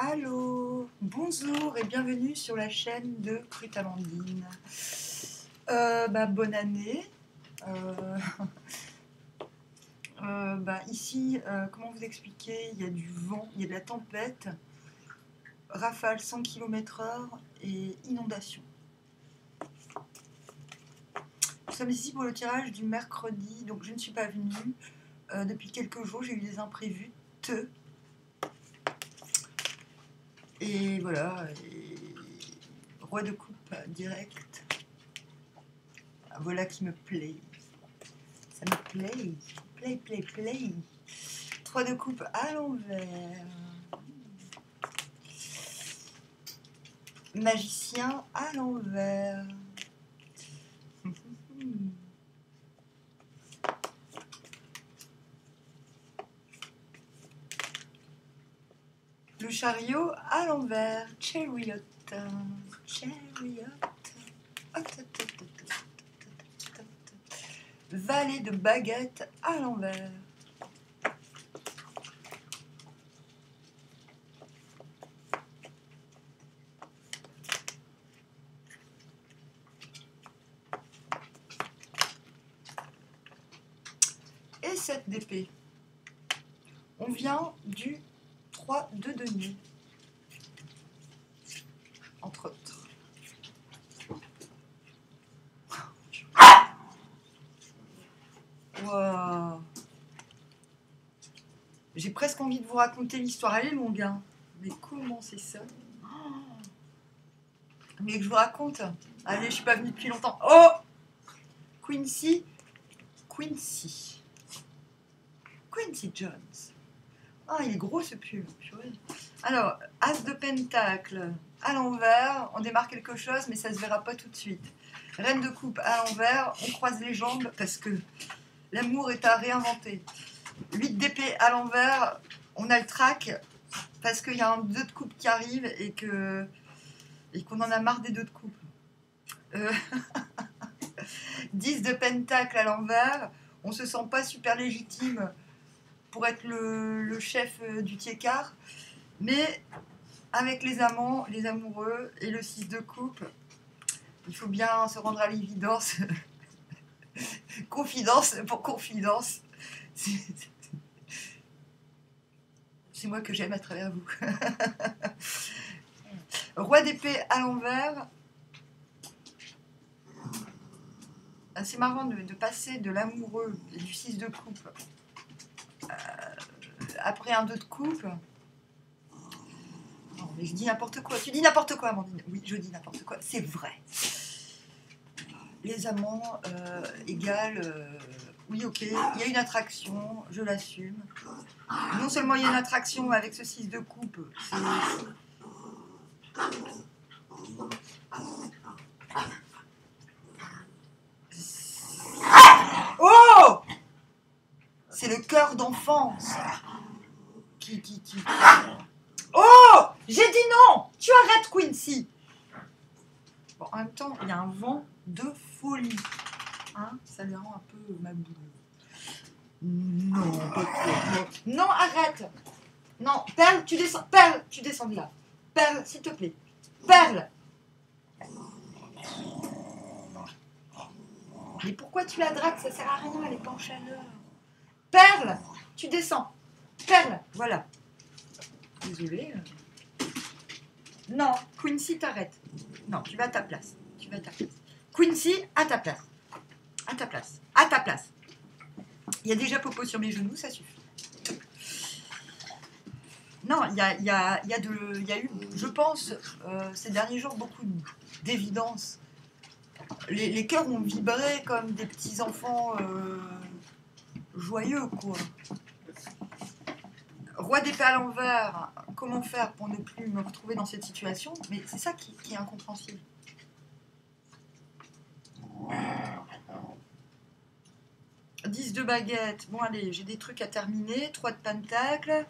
Allô, bonjour et bienvenue sur la chaîne de Crute Amandine. Bonne année. Ici, comment vous expliquer, il y a du vent, il y a de la tempête, rafale 100 km/h et inondation. Nous sommes ici pour le tirage du mercredi, donc je ne suis pas venue. Depuis quelques jours, j'ai eu des imprévus. Et voilà, roi de coupe direct. Voilà qui me plaît. Ça me plaît. Play. 3 de coupe à l'envers. Magicien à l'envers. Le chariot à l'envers. Chariot. Valet de baguette à l'envers. Et 7 d'épée. On vient du 3 de denier, entre autres. Wow. J'ai presque envie de vous raconter l'histoire. Elle est longue, hein. Mais comment c'est ça? Mais que je vous raconte? Allez, je suis pas venue depuis longtemps. Oh, Quincy Jones. Ah, il est gros ce pull. Alors, As de pentacle à l'envers. On démarre quelque chose, mais ça se verra pas tout de suite. Reine de coupe à l'envers. On croise les jambes parce que l'amour est à réinventer. 8 d'épée à l'envers. On a le trac parce qu'il y a un 2 de coupe qui arrive et qu'on en a marre des 2 de coupe. 10 de pentacle à l'envers. On se sent pas super légitime pour être le chef du tiécart, mais avec les amants, les amoureux et le 6 de coupe, il faut bien se rendre à l'évidence. Confidence pour confidence. C'est moi que j'aime à travers vous. Roi d'épée à l'envers. C'est marrant de passer de l'amoureux et du 6 de coupe après un 2 de coupe. Non, mais je dis n'importe quoi. Tu dis n'importe quoi, Amandine. Oui, je dis n'importe quoi. C'est vrai. Les amants égale... oui, ok, il y a une attraction, je l'assume. Non seulement il y a une attraction avec ce 6 de coupe, oh, c'est le cœur d'enfance qui... Oh, j'ai dit non. Tu arrêtes, Quincy. Bon, en même temps, il y a un vent de folie. Hein, ça les rend un peu ma boule. Non, pas trop. Non, arrête. Non, Perle, tu descends. Perle, tu descends de là. Perle, s'il te plaît. Perle. Mais pourquoi tu la dragues? Ça sert à rien, elle est pas en chaleur. Perle, tu descends. Perle, voilà. Désolée. Non, Quincy, t'arrêtes. Non, tu vas à ta place. Quincy, à ta place. À ta place. Il y a déjà Popo sur mes genoux, ça suffit. Non, il y a eu, je pense, ces derniers jours, beaucoup d'évidence. Les cœurs ont vibré comme des petits enfants joyeux, quoi. Roi d'épée à l'envers, comment faire pour ne plus me retrouver dans cette situation? Mais c'est ça qui est incompréhensible. « 10 de baguette. Bon, allez, j'ai des trucs à terminer. 3 de pentacle.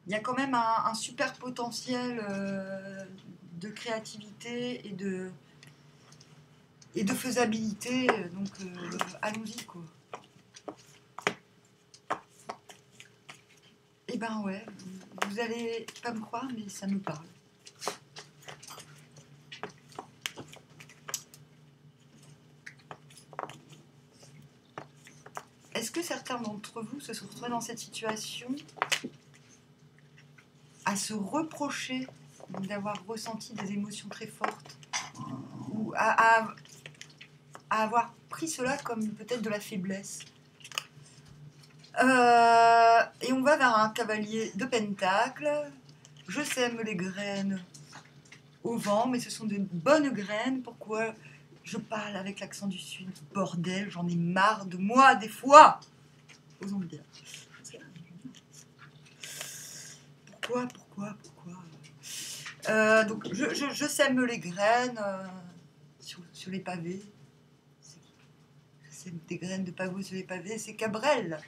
Il y a quand même un super potentiel de créativité et de faisabilité. Donc, allons-y, quoi. Et ben ouais, vous allez pas me croire, mais ça me parle. Est-ce que certains d'entre vous se sont retrouvés dans cette situation à se reprocher d'avoir ressenti des émotions très fortes ou à avoir pris cela comme peut-être de la faiblesse? Et on va vers un cavalier de pentacle. Je sème les graines au vent, mais ce sont de bonnes graines. Pourquoi je parle avec l'accent du Sud? Bordel, j'en ai marre de moi, des fois. Osons le dire. Pourquoi donc, je sème les graines sur les pavés. Je sème des graines de pavot sur les pavés. C'est Cabrel.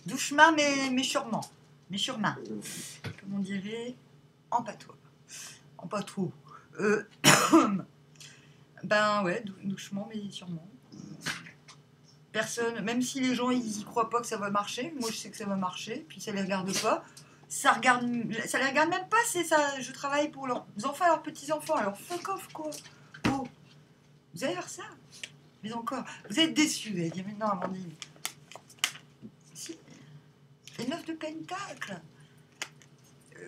Douchement, mais sûrement. Mais sûrement. Comme on dirait en patois. En patois. Ben ouais, doucement, mais sûrement. Personne, même si les gens ils y croient pas que ça va marcher, moi je sais que ça va marcher, puis ça les regarde pas. Ça les regarde même pas, c'est ça. Je travaille pour leurs enfants, leurs petits-enfants, alors fuck off quoi. Oh, vous allez faire ça? Mais encore, vous êtes déçus, vous allez dire, mais non, Amandine. Si, les 9 de pentacle.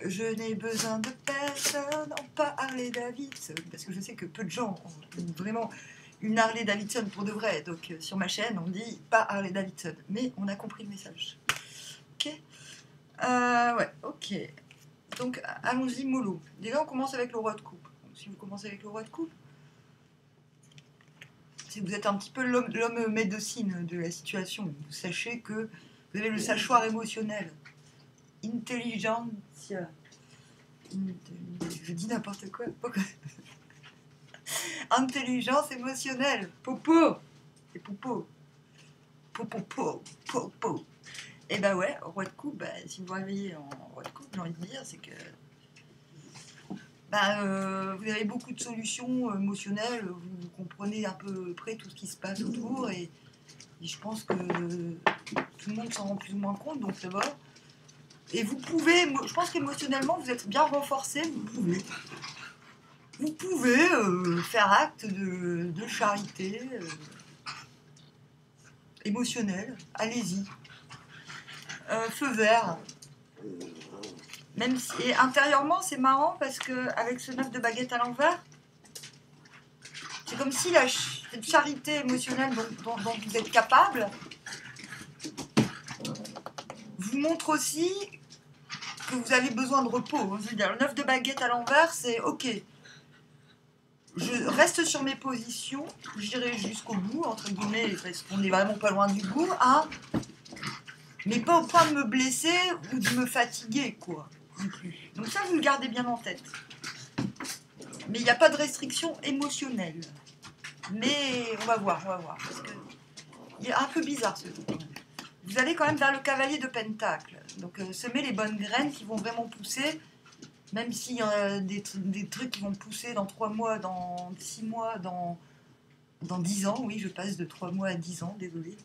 Je n'ai besoin de personne, en pas Harley Davidson, parce que je sais que peu de gens ont vraiment une Harley Davidson pour de vrai. Donc sur ma chaîne, on dit pas Harley Davidson, mais on a compris le message. Ok. Ouais, ok. Donc allons-y mollo. Déjà on commence avec le roi de coupe. Donc, si vous commencez avec le roi de coupe, si vous êtes un petit peu l'homme médecine de la situation, vous sachez que vous avez le sachoir émotionnel. Intelligence. Je dis n'importe quoi. Intelligence émotionnelle. Popo. C'est popo. Popo. Et bah ouais, roi de coupe, bah, si vous vous réveillez en roi de coupe, j'ai envie de dire, c'est que vous avez beaucoup de solutions émotionnelles, vous comprenez à peu près tout ce qui se passe autour, et je pense que tout le monde s'en rend plus ou moins compte, donc ça va. Et vous pouvez, je pense qu'émotionnellement, vous êtes bien renforcé, vous pouvez faire acte de charité émotionnelle, allez-y. Feu vert. Même si, et intérieurement, c'est marrant parce que avec ce 9 de baguette à l'envers, c'est comme si cette charité émotionnelle dont vous êtes capable vous montre aussi que vous avez besoin de repos. Je veux dire, le 9 de baguette à l'envers, c'est ok. Je reste sur mes positions, j'irai jusqu'au bout, entre guillemets, parce qu'on n'est vraiment pas loin du bout, hein, mais pas au point de me blesser ou de me fatiguer, quoi. Donc ça, vous le gardez bien en tête. Mais il n'y a pas de restriction émotionnelle. Mais on va voir, parce que il est un peu bizarre ce truc. Vous allez quand même vers le cavalier de pentacle. Donc semer les bonnes graines qui vont vraiment pousser, même s'il y a des trucs qui vont pousser dans 3 mois, dans 6 mois, dans 10 ans. Oui, je passe de 3 mois à 10 ans, désolé.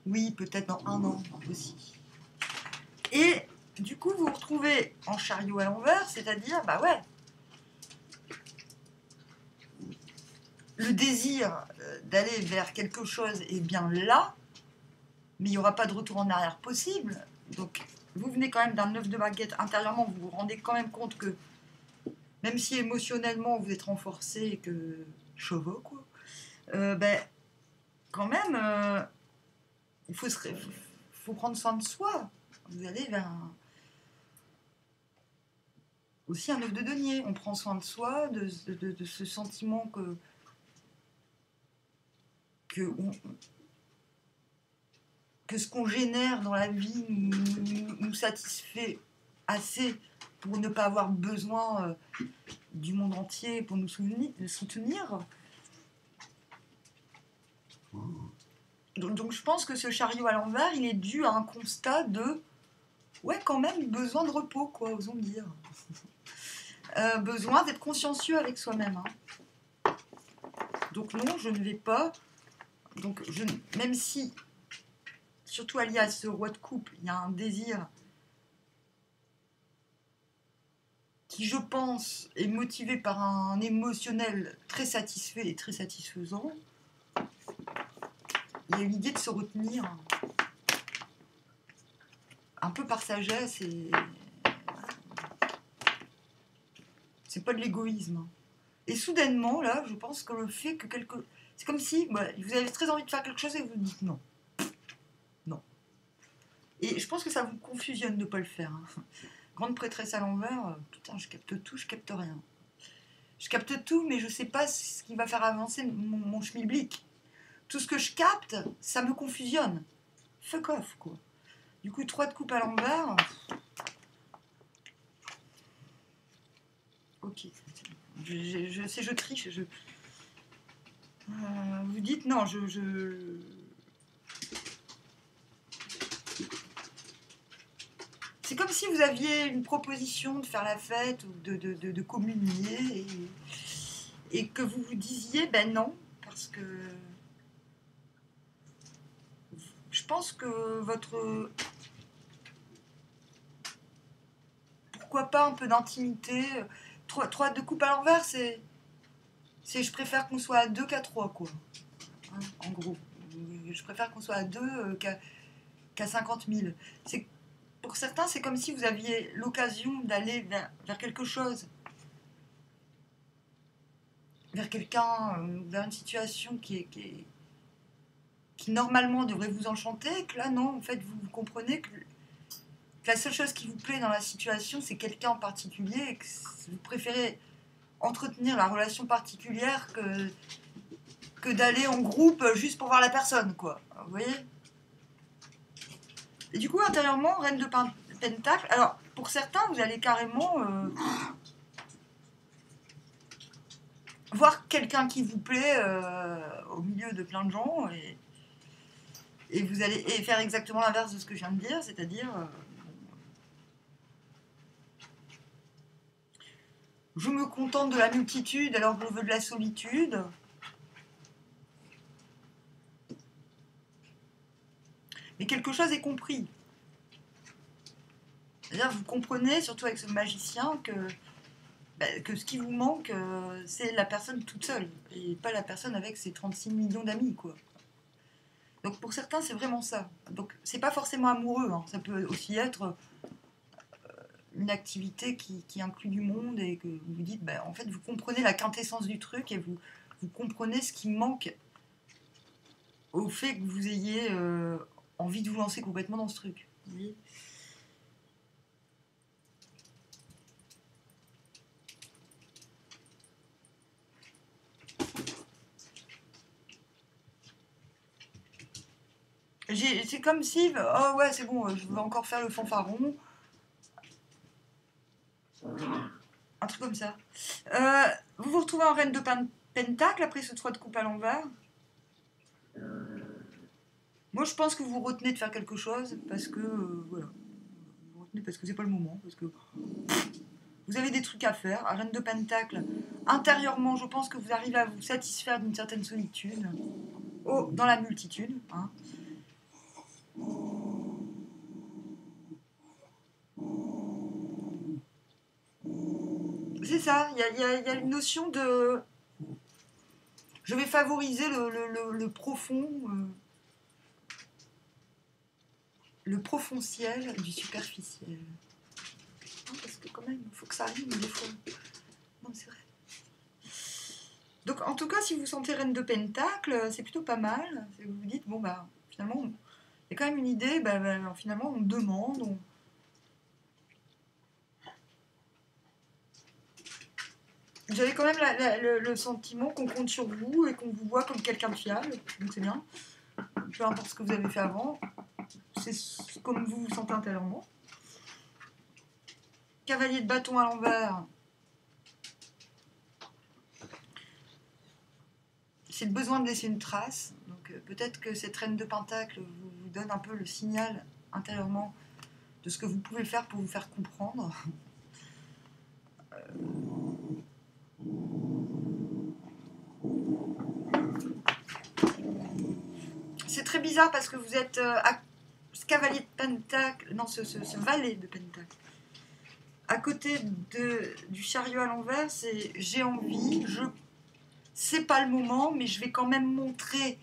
Oui, peut-être dans 1 an aussi. Et du coup, vous vous retrouvez en chariot à l'envers, c'est-à-dire, bah ouais, le désir d'aller vers quelque chose est bien là, mais il n'y aura pas de retour en arrière possible. Donc, vous venez quand même d'un 9 de baguette. Intérieurement, vous vous rendez quand même compte que, même si émotionnellement vous êtes renforcé et que chevaux, quoi, ben, quand même, il faut prendre soin de soi. Vous allez vers aussi un 9 de denier. On prend soin de soi, de ce sentiment que ce qu'on génère dans la vie nous satisfait assez pour ne pas avoir besoin du monde entier pour nous soutenir. Donc je pense que ce chariot à l'envers, il est dû à un constat de ouais, quand même, besoin de repos, quoi, osons dire. Besoin d'être consciencieux avec soi-même. Hein. Donc non, je ne vais pas. Donc même si, surtout allié à ce roi de coupe, il y a un désir qui, je pense, est motivé par un émotionnel très satisfait et très satisfaisant, il y a l'idée de se retenir un peu par sagesse et c'est pas de l'égoïsme. Et soudainement, là, je pense que le fait que c'est comme si vous avez très envie de faire quelque chose et vous vous dites non. Non. Et je pense que ça vous confusionne de ne pas le faire. Hein. Grande prêtresse à l'envers, putain, je capte tout, je capte rien. Je capte tout, mais je sais pas ce qui va faire avancer mon schmilblick. Tout ce que je capte, ça me confusionne. Fuck off, quoi. Du coup, 3 de coupe à l'envers. Ok. Je sais, je triche. Vous dites non, C'est comme si vous aviez une proposition de faire la fête ou de communier et que vous vous disiez ben non, parce que je pense que votre... Pourquoi pas un peu d'intimité. 3 de coupe à l'envers, c'est je préfère qu'on soit à 2 qu'à 3, quoi. Hein, en gros. Je préfère qu'on soit à 2 qu'à 50 000. Pour certains, c'est comme si vous aviez l'occasion d'aller vers quelque chose. Vers quelqu'un, vers une situation qui normalement devrait vous enchanter, que là, non, en fait, vous comprenez que la seule chose qui vous plaît dans la situation, c'est quelqu'un en particulier, et que vous préférez entretenir la relation particulière que d'aller en groupe juste pour voir la personne, quoi. Vous voyez? Et du coup, intérieurement, reine de pentacle, alors, pour certains, vous allez carrément voir quelqu'un qui vous plaît au milieu de plein de gens, et vous allez faire exactement l'inverse de ce que je viens de dire, c'est-à-dire... je me contente de la multitude alors que je veux de la solitude. Mais quelque chose est compris. C'est-à-dire, vous comprenez, surtout avec ce magicien, que ce qui vous manque, c'est la personne toute seule, et pas la personne avec ses 36 millions d'amis, quoi. Donc pour certains, c'est vraiment ça. Donc c'est pas forcément amoureux, hein. Ça peut aussi être une activité qui inclut du monde et que vous vous dites, en fait, vous comprenez la quintessence du truc et vous comprenez ce qui manque au fait que vous ayez envie de vous lancer complètement dans ce truc. Vous voyez ? C'est comme si, oh ouais, c'est bon, je vais encore faire le fanfaron. Un truc comme ça. Vous vous retrouvez en reine de pentacle après ce 3 de coupe à l'envers. Moi, je pense que vous retenez de faire quelque chose parce que, voilà. Vous retenez parce que c'est pas le moment, parce que vous avez des trucs à faire. À reine de pentacle, intérieurement, je pense que vous arrivez à vous satisfaire d'une certaine solitude. Oh, dans la multitude, hein. C'est ça, il y a une notion de... Je vais favoriser le profond, le profond ciel du superficiel. Non, parce que quand même, il faut que ça arrive des fois. Non, c'est vrai. Donc en tout cas, si vous sentez reine de pentacle, c'est plutôt pas mal. Vous vous dites, bon finalement, il y a quand même une idée, finalement on demande, Vous avez quand même le sentiment qu'on compte sur vous et qu'on vous voit comme quelqu'un de fiable, donc c'est bien. Peu importe ce que vous avez fait avant, c'est comme vous vous sentez intérieurement. Cavalier de bâton à l'envers, c'est le besoin de laisser une trace. Donc peut-être que cette reine de pentacle vous donne un peu le signal intérieurement de ce que vous pouvez faire pour vous faire comprendre. très bizarre parce que vous êtes ce cavalier de pentacle, non, ce valet de pentacle. À côté du chariot à l'envers, c'est j'ai envie, c'est pas le moment, mais je vais quand même montrer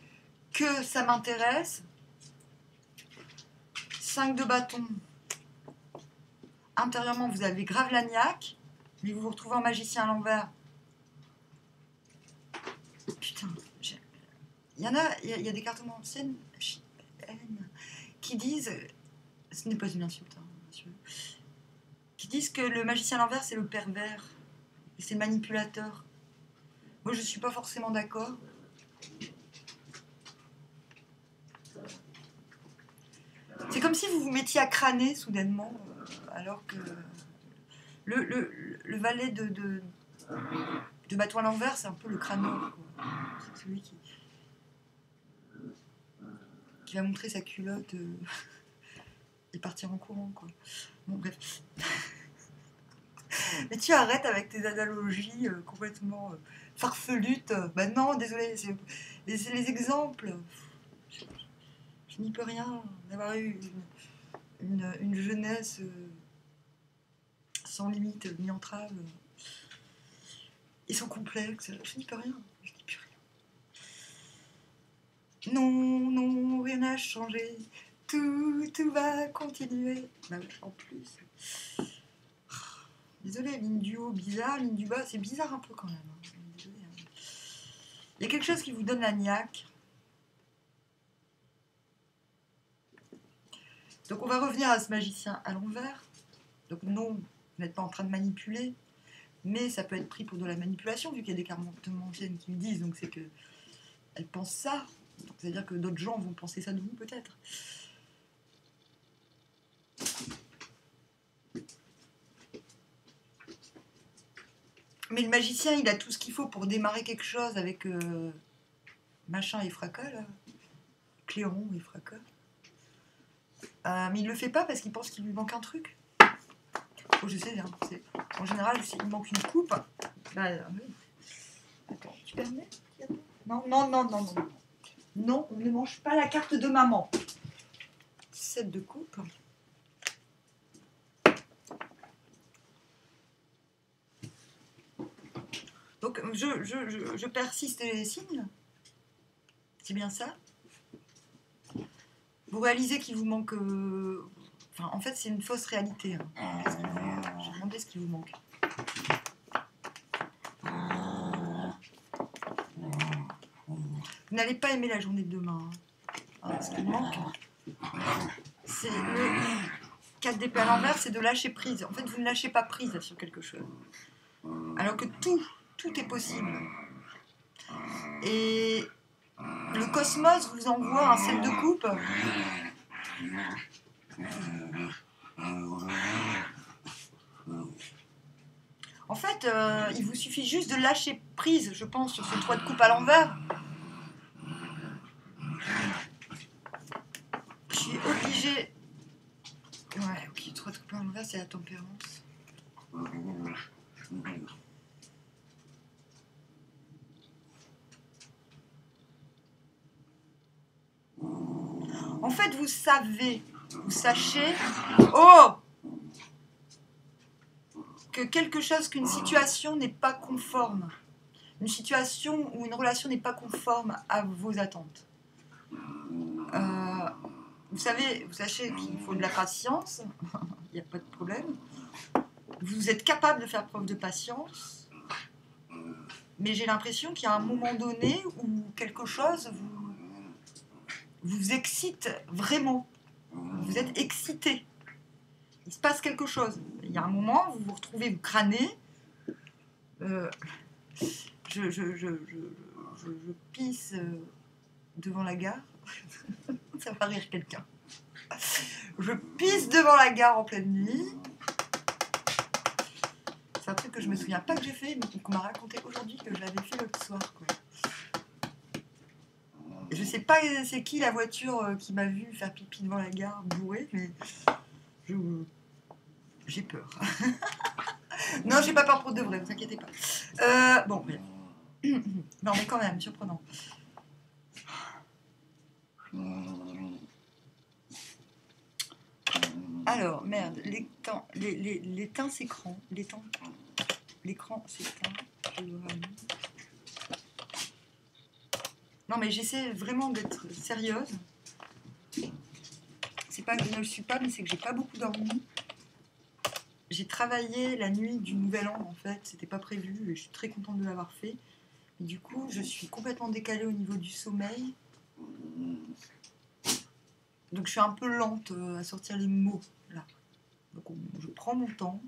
que ça m'intéresse. 5 de bâton. Intérieurement, vous avez grave la niaque, mais vous vous retrouvez en magicien à l'envers. Putain, il y a des cartes anciennes qui disent, ce n'est pas une insulte, hein, monsieur, qui disent que le magicien à l'envers, c'est le pervers, et c'est le manipulateur. Moi, je ne suis pas forcément d'accord. C'est comme si vous vous mettiez à crâner, soudainement, alors que le valet de bâton à l'envers, c'est un peu le crâneur, quoi. C'est celui qui va montrer sa culotte et partir en courant, quoi. Bon, bref. Mais tu arrêtes avec tes analogies complètement farfelutes. Bah non, désolé, c'est les exemples. Je n'y peux rien d'avoir eu une jeunesse sans limite ni entrave et sans complexe. Je n'y peux rien. Je n'y peux rien. Non, non, rien n'a changé. Tout va continuer. Bah, en plus. Désolée, ligne du haut bizarre, ligne du bas, c'est bizarre un peu quand même. Désolée, hein. Il y a quelque chose qui vous donne la niaque. Donc on va revenir à ce magicien à l'envers. Donc non, vous n'êtes pas en train de manipuler, mais ça peut être pris pour de la manipulation, vu qu'il y a des cartes anciennes qui le disent, donc c'est que elle pense ça. Donc c'est-à-dire que d'autres gens vont penser ça de vous, peut-être. Mais le magicien, il a tout ce qu'il faut pour démarrer quelque chose avec machin et fracas, là. Clairon et fracas. Mais il le fait pas parce qu'il pense qu'il lui manque un truc. Oh, je sais, hein, en général, s'il manque une coupe... Bah, oui. Attends, tu permets? Non, non, non, non, non. Non, on ne mange pas la carte de maman. 7 de coupe. Donc, je persiste les signes. C'est bien ça. Vous réalisez qu'il vous manque... Enfin, en fait, c'est une fausse réalité. Hein. Je vais demander ce qui vous manque. Vous n'allez pas aimer la journée de demain. Hein. Ce qui vous manque, c'est le 4 d'épée à l'envers, c'est de lâcher prise. En fait, vous ne lâchez pas prise sur quelque chose. Alors que tout est possible. Et le cosmos vous envoie un 7 de coupe. En fait, il vous suffit juste de lâcher prise, je pense, sur ce 3 de coupe à l'envers. Je suis obligée... Ouais, ok, 3 de coupe à l'envers, c'est la tempérance. En fait, vous sachez... Oh! Que quelque chose, qu'une situation n'est pas conforme. Une situation ou une relation n'est pas conforme à vos attentes. Vous sachez qu'il faut de la patience, il n'y a pas de problème. Vous êtes capable de faire preuve de patience, mais j'ai l'impression qu'il y a un moment donné où quelque chose vous excite vraiment. Vous êtes excité. Il se passe quelque chose. Il y a un moment, vous vous retrouvez, vous crânez. Je pisse devant la gare. Ça va rire quelqu'un. Je pisse devant la gare en pleine nuit. C'est un truc que je me souviens pas que j'ai fait, mais qu'on m'a raconté aujourd'hui que je l'avais fait l'autre soir, quoi. Je sais pas c'est qui la voiture qui m'a vu faire pipi devant la gare bourrée, mais j'ai peur. Non, j'ai pas peur pour de vrai, vous inquiétez pas. Bon, mais... non, mais quand même, surprenant. Alors, merde, l'éteint s'écran. L'écran s'éteint. Non, mais j'essaie vraiment d'être sérieuse. C'est pas que je ne le suis pas, mais c'est que j'ai pas beaucoup dormi. J'ai travaillé la nuit du Nouvel An, en fait. C'était pas prévu et je suis très contente de l'avoir fait. Mais du coup, je suis complètement décalée au niveau du sommeil. Donc, je suis un peu lente à sortir les mots, là. Donc, je prends mon temps.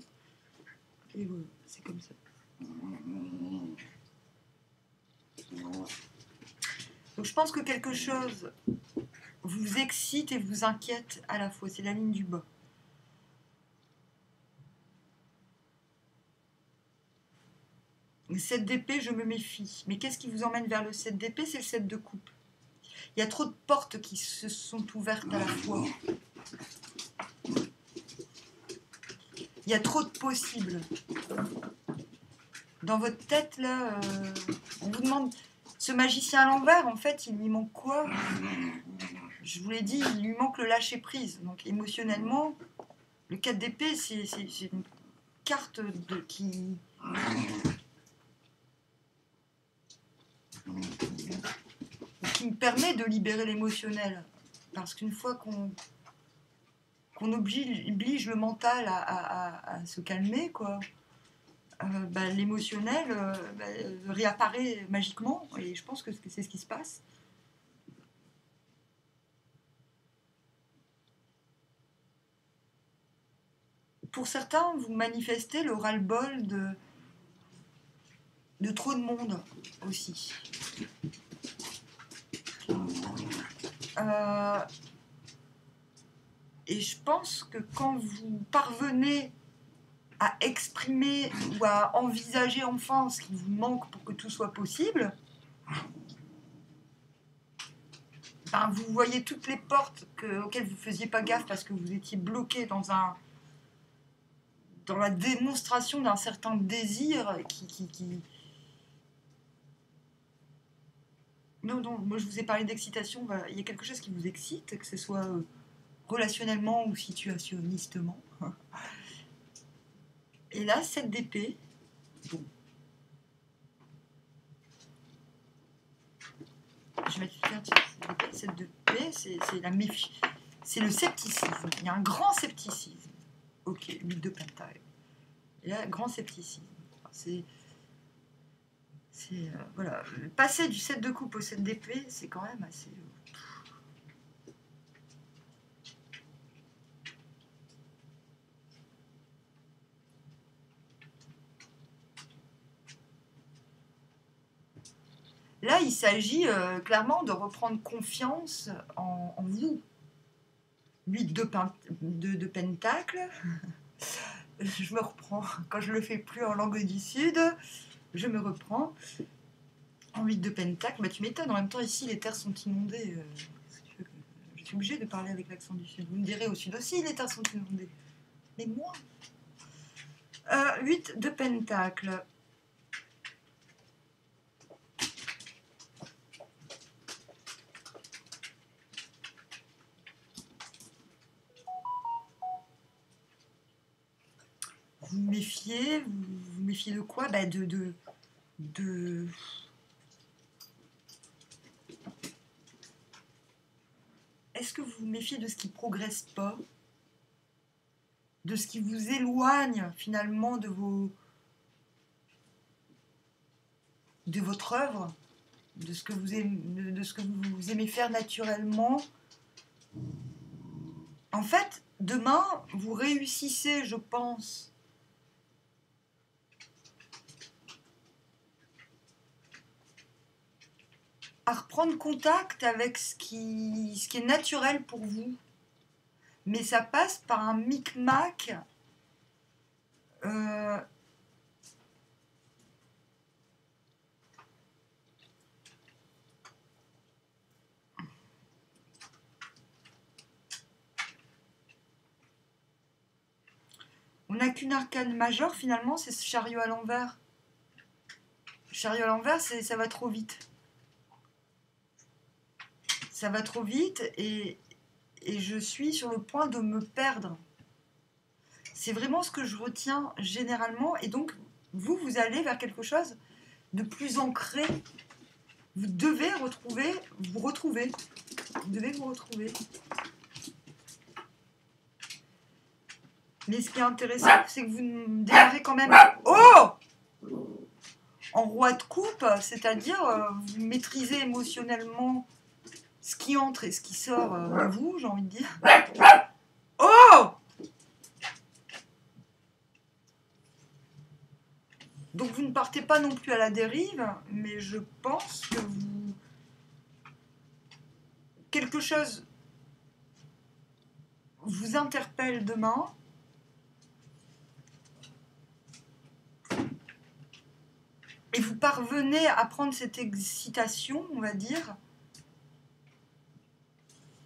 Et voilà, c'est comme ça. Donc, je pense que quelque chose vous excite et vous inquiète à la fois. C'est la ligne du bas. Le 7 d'épée, je me méfie. Mais qu'est-ce qui vous emmène vers le 7 d'épée? C'est le 7 de coupe. Il y a trop de portes qui se sont ouvertes à la fois. Il y a trop de possibles. Dans votre tête, là, on vous demande... Ce magicien à l'envers, en fait, il lui manque quoi? Je vous l'ai dit, il lui manque le lâcher-prise. Donc, émotionnellement, le 4 d'épée, c'est une carte qui me permet de libérer l'émotionnel. Parce qu'une fois qu'on oblige le mental à se calmer, quoi, l'émotionnel réapparaît magiquement. Et je pense que c'est ce qui se passe. Pour certains, vous manifestez le ras-le-bol de trop de monde aussi. Et je pense que quand vous parvenez à exprimer ou à envisager enfin ce qui vous manque pour que tout soit possible, vous voyez toutes les portes auxquelles vous ne faisiez pas gaffe parce que vous étiez bloqué dans la démonstration d'un certain désir qui... Non, moi je vous ai parlé d'excitation, il y a quelque chose qui vous excite, que ce soit relationnellement ou situationnistement. Et là, 7 d'épée. Bon. Je vais mettre une carte sur 7 d'épée, c'est la méfiance. C'est le scepticisme. Il y a un grand scepticisme. Ok, 8 de pentacle. Il y a un grand scepticisme. Voilà. Passer du 7 de coupe au 7 d'épée, c'est quand même assez... Là, il s'agit clairement de reprendre confiance en vous. 8 de pentacle. Je me reprends. Quand je le fais plus en langue du Sud, je me reprends. En 8 de pentacle, tu m'étonnes. En même temps, ici, les terres sont inondées. Je suis obligée de parler avec l'accent du Sud. Vous me direz, au Sud aussi, les terres sont inondées. Mais moi... 8 de pentacle. Vous méfiez, vous méfiez de quoi? De... Est-ce que vous vous méfiez de ce qui ne progresse pas? De ce qui vous éloigne finalement de votre œuvre, de ce que vous aimez faire naturellement? En fait, demain, vous réussissez, je pense, à reprendre contact avec ce qui est naturel pour vous. Mais ça passe par un micmac on n'a qu'une arcane majeure, finalement, c'est ce chariot à l'envers. Le chariot à l'envers, ça va trop vite. ça va trop vite et je suis sur le point de me perdre. C'est vraiment ce que je retiens généralement. Et donc, vous allez vers quelque chose de plus ancré. Vous devez vous retrouver. Vous devez vous retrouver. Mais ce qui est intéressant, c'est que vous démarrez quand même... Oh! En roi de coupe, c'est-à-dire vous maîtrisez émotionnellement ce qui entre et ce qui sort de vous, j'ai envie de dire. Oh! Donc vous ne partez pas non plus à la dérive, mais je pense que quelque chose vous interpelle demain. Et vous parvenez à prendre cette excitation, on va dire,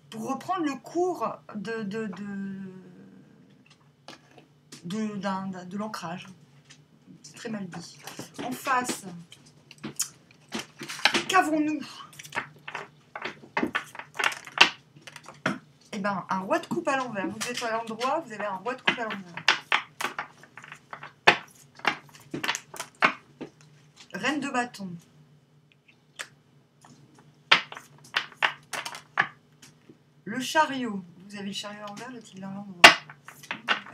pour reprendre le cours de l'ancrage. C'est très mal dit. En face, qu'avons-nous? Eh bien, un roi de coupe à l'envers. Vous êtes à l'endroit, vous avez un roi de coupe à l'envers. Reine de bâton. Le chariot. Vous avez le chariot à l'envers, le tigre à l'endroit.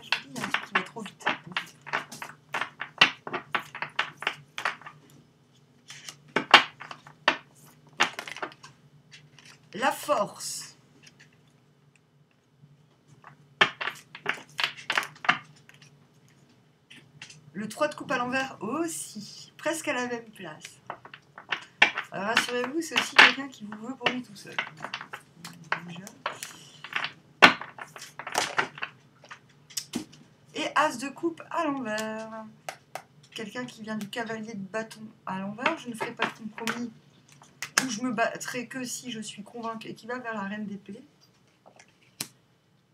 Je vous dis, il y a un truc qui va trop vite. La force. Le 3 de coupe à l'envers aussi. Presque à la même place. Alors rassurez-vous, c'est aussi quelqu'un qui vous veut pour lui tout seul. Déjà. Et As de coupe à l'envers. Quelqu'un qui vient du cavalier de bâton à l'envers. Je ne ferai pas de compromis. Ou je me battrai que si je suis convaincue. Et qui va vers la reine d'épée.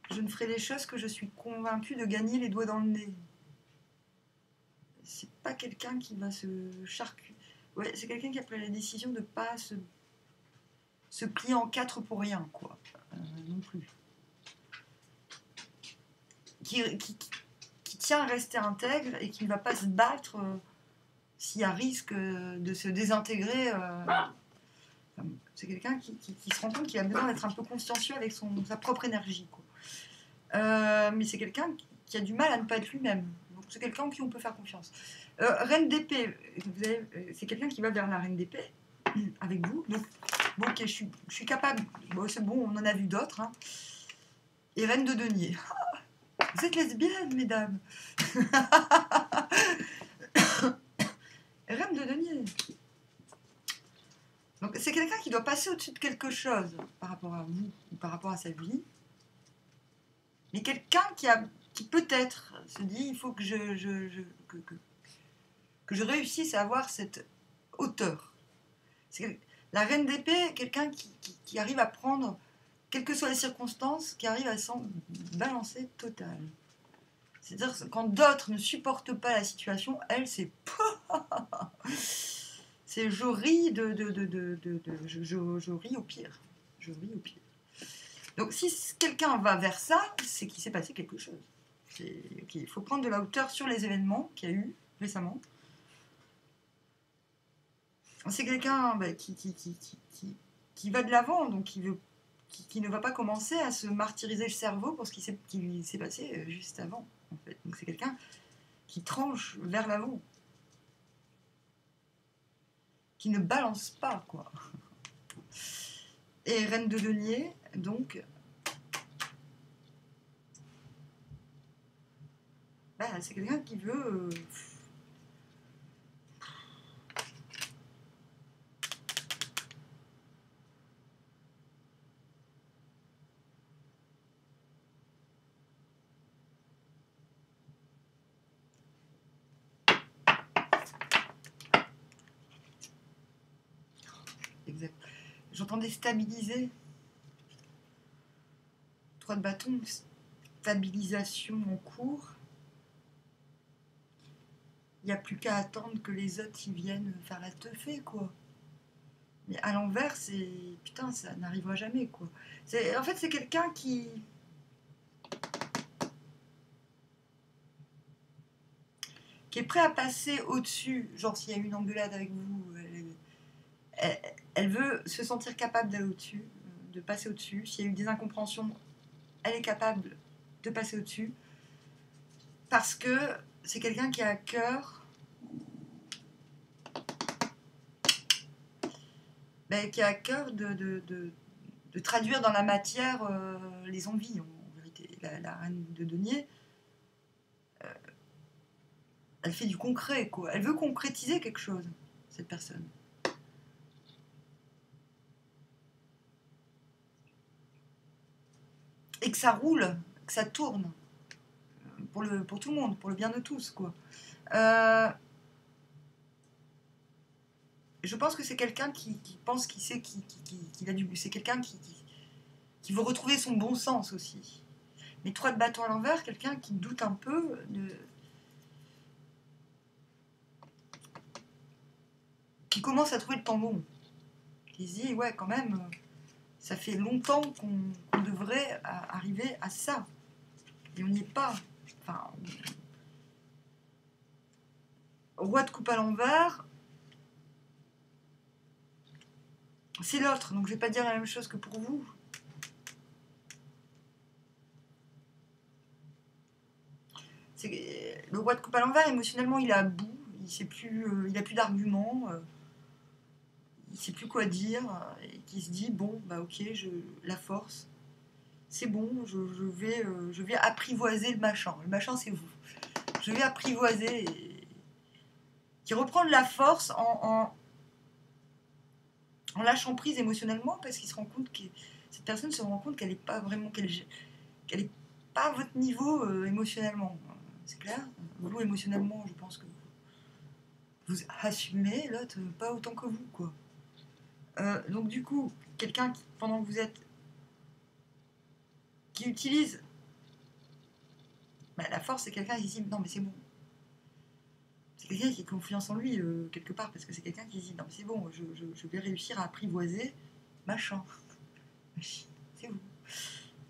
Je ne ferai les choses que je suis convaincue de gagner les doigts dans le nez. C'est pas quelqu'un qui va se charcuter. Ouais, c'est quelqu'un qui a pris la décision de ne pas se plier en quatre pour rien, quoi. Non plus. Qui tient à rester intègre et qui ne va pas se battre s'il y a risque de se désintégrer. C'est quelqu'un qui se rend compte qu'il a besoin d'être un peu consciencieux avec sa propre énergie, quoi. Mais c'est quelqu'un qui a du mal à ne pas être lui-même. Donc c'est quelqu'un en qui on peut faire confiance. Reine d'épée, c'est quelqu'un qui va vers la reine d'épée avec vous. Donc, bon, ok, je suis capable. Bon, c'est bon, on en a vu d'autres. Hein. Et reine de denier. Vous êtes lesbienne, mesdames. Reine de denier. Donc c'est quelqu'un qui doit passer au-dessus de quelque chose par rapport à vous ou par rapport à sa vie. Mais quelqu'un qui peut-être se dit il faut que je réussisse à avoir cette hauteur. La reine d'épée, quelqu'un qui arrive à prendre, quelles que soient les circonstances, qui arrive à s'en balancer total. C'est-à-dire quand d'autres ne supportent pas la situation, elle, c'est... c'est je ris je ris au pire. Je ris au pire. Donc si quelqu'un va vers ça, c'est qu'il s'est passé quelque chose. Il faut prendre de la hauteur sur les événements qu'il y a eu récemment. C'est quelqu'un qui va de l'avant, donc qui ne va pas commencer à se martyriser le cerveau pour ce qui lui s'est passé juste avant. En fait. Donc c'est quelqu'un qui tranche vers l'avant, qui ne balance pas, quoi. Et reine de denier, donc... Bah, c'est quelqu'un qui veut... Exact. J'entendais stabiliser. 3 de bâton, stabilisation en cours. Il n'y a plus qu'à attendre que les autres y viennent faire la teufée, quoi. Mais à l'envers, c'est... Putain, ça n'arrivera jamais, quoi. En fait, c'est quelqu'un qui est prêt à passer au-dessus. Genre, s'il y a une engueulade avec vous, elle veut se sentir capable d'aller au-dessus, de passer au-dessus. S'il y a eu des incompréhensions, elle est capable de passer au-dessus. Parce que c'est quelqu'un qui a à cœur... qui a à cœur de traduire dans la matière les envies, en vérité. La reine de denier, elle fait du concret, quoi. Elle veut concrétiser quelque chose, cette personne. Et que ça roule, que ça tourne, pour tout le monde, pour le bien de tous, quoi. Je pense que c'est quelqu'un qui pense qu'il sait qu'il a du goût. C'est quelqu'un qui veut retrouver son bon sens aussi. Mais 3 de bâton à l'envers, quelqu'un qui doute un peu qui commence à trouver le temps long. Qui se dit, ouais, quand même, ça fait longtemps qu'on devrait arriver à ça. Et on n'y est pas. Enfin, roi de coupe à l'envers, c'est l'autre, donc je vais pas dire la même chose que pour vous. Le roi de coupe à l'envers, émotionnellement, il est à bout, il a plus d'arguments, il sait plus quoi dire, et qui se dit, bon, bah ok, la force, c'est bon, je vais apprivoiser le machin. Le machin, c'est vous. Je vais apprivoiser, qui reprend de la force en lâchant prise émotionnellement, parce qu'il se rend compte que cette personne se rend compte qu'elle n'est pas vraiment, qu'elle n'est pas à votre niveau émotionnellement. C'est clair. Vous, émotionnellement, je pense que vous assumez, l'autre, pas autant que vous, quoi. Donc du coup, quelqu'un qui, pendant que vous êtes, qui utilise la force, c'est quelqu'un qui se dit non mais c'est bon. C'est quelqu'un qui a confiance en lui quelque part, parce que c'est quelqu'un qui se dit non mais c'est bon, je vais réussir à apprivoiser machin. Machine, c'est vous.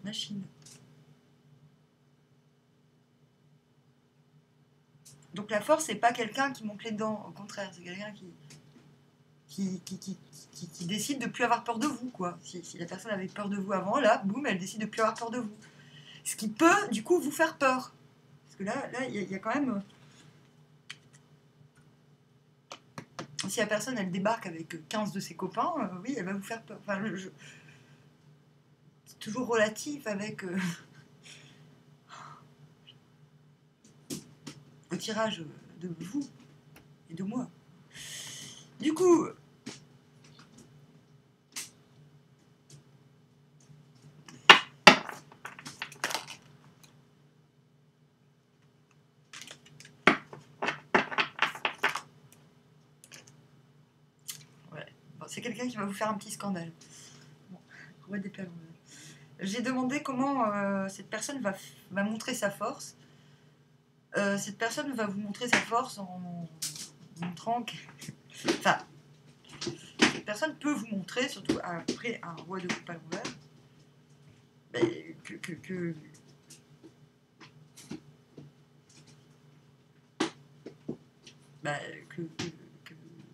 Machine. Donc la force, c'est pas quelqu'un qui monte les dents, au contraire, c'est quelqu'un qui décide de plus avoir peur de vous, quoi. Si la personne avait peur de vous avant, là, boum, elle décide de plus avoir peur de vous. Ce qui peut, du coup, vous faire peur. Parce que là, il y a quand même... Si la personne, elle débarque avec 15 de ses copains, oui, elle va vous faire peur. Enfin, c'est toujours relatif avec le tirage de vous et de moi. Du coup... c'est quelqu'un qui va vous faire un petit scandale. Bon, roi d'épée à l'envers. J'ai demandé comment cette personne va montrer sa force. Cette personne va vous montrer sa force en montrant que... Enfin, cette personne peut vous montrer, surtout après un roi de coupe à l'envers,